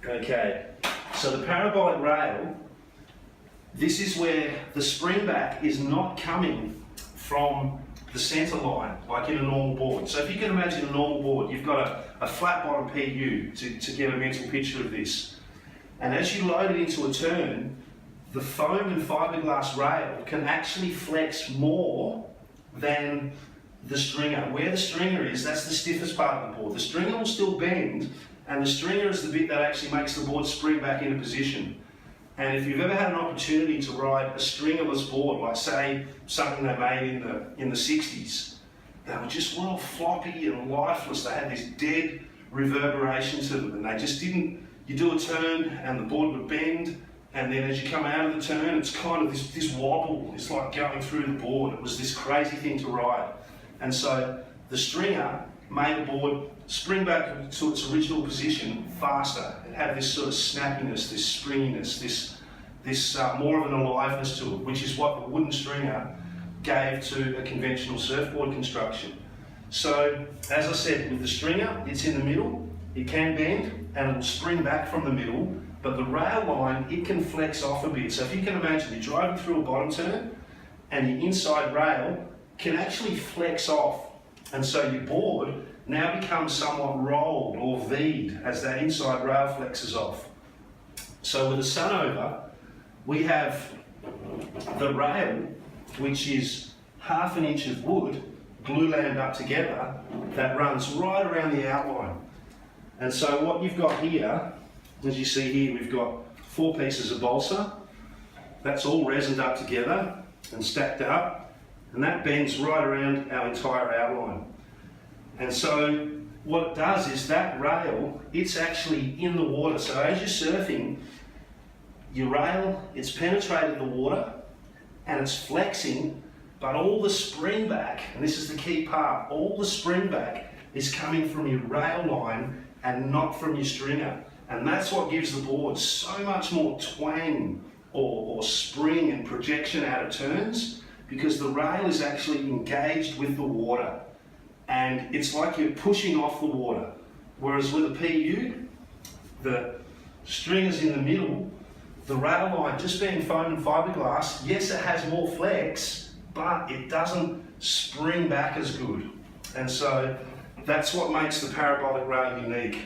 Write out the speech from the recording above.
Okay, so the parabolic rail, this is where the spring back is not coming from the centre line, like in a normal board. So if you can imagine a normal board, you've got a flat bottom PU to get a mental picture of this. And as you load it into a turn, the foam and fiberglass rail can actually flex more than the stringer. Where the stringer is, that's the stiffest part of the board. The stringer will still bend, and the stringer is the bit that actually makes the board spring back into position. And if you've ever had an opportunity to ride a stringerless board, like say something they made in the 60s, they were just all floppy and lifeless. They had this dead reverberation to them, and they just didn't, you do a turn and the board would bend, and then as you come out of the turn, it's kind of this wobble. It's like going through the board. It was this crazy thing to ride. And so the stringer made the board spring back to its original position faster. It had this sort of snappiness, this springiness, this more of an aliveness to it, which is what the wooden stringer gave to a conventional surfboard construction. So, as I said, with the stringer, it's in the middle, it can bend, and it will spring back from the middle, but the rail line, it can flex off a bit. So if you can imagine, you're driving through a bottom turn, and your inside rail can actually flex off, and so your board now becomes somewhat rolled or V'd as that inside rail flexes off. So with a Sunova, we have the rail, which is 1/2 inch of wood, glue-lammed up together, that runs right around the outline. And so what you've got here, as you see here, we've got 4 pieces of balsa. That's all resined up together and stacked up, and that bends right around our entire outline. And so what it does is that rail, it's actually in the water. So as you're surfing, your rail, it's penetrated the water and it's flexing, but all the spring back, and this is the key part, all the spring back is coming from your rail line and not from your stringer. And that's what gives the board so much more twang or spring and projection out of turns, because the rail is actually engaged with the water. And it's like you're pushing off the water. Whereas with a PU, the stringer's in the middle, the rail line just being foam and fiberglass, yes, it has more flex, but it doesn't spring back as good. And so that's what makes the parabolic rail unique.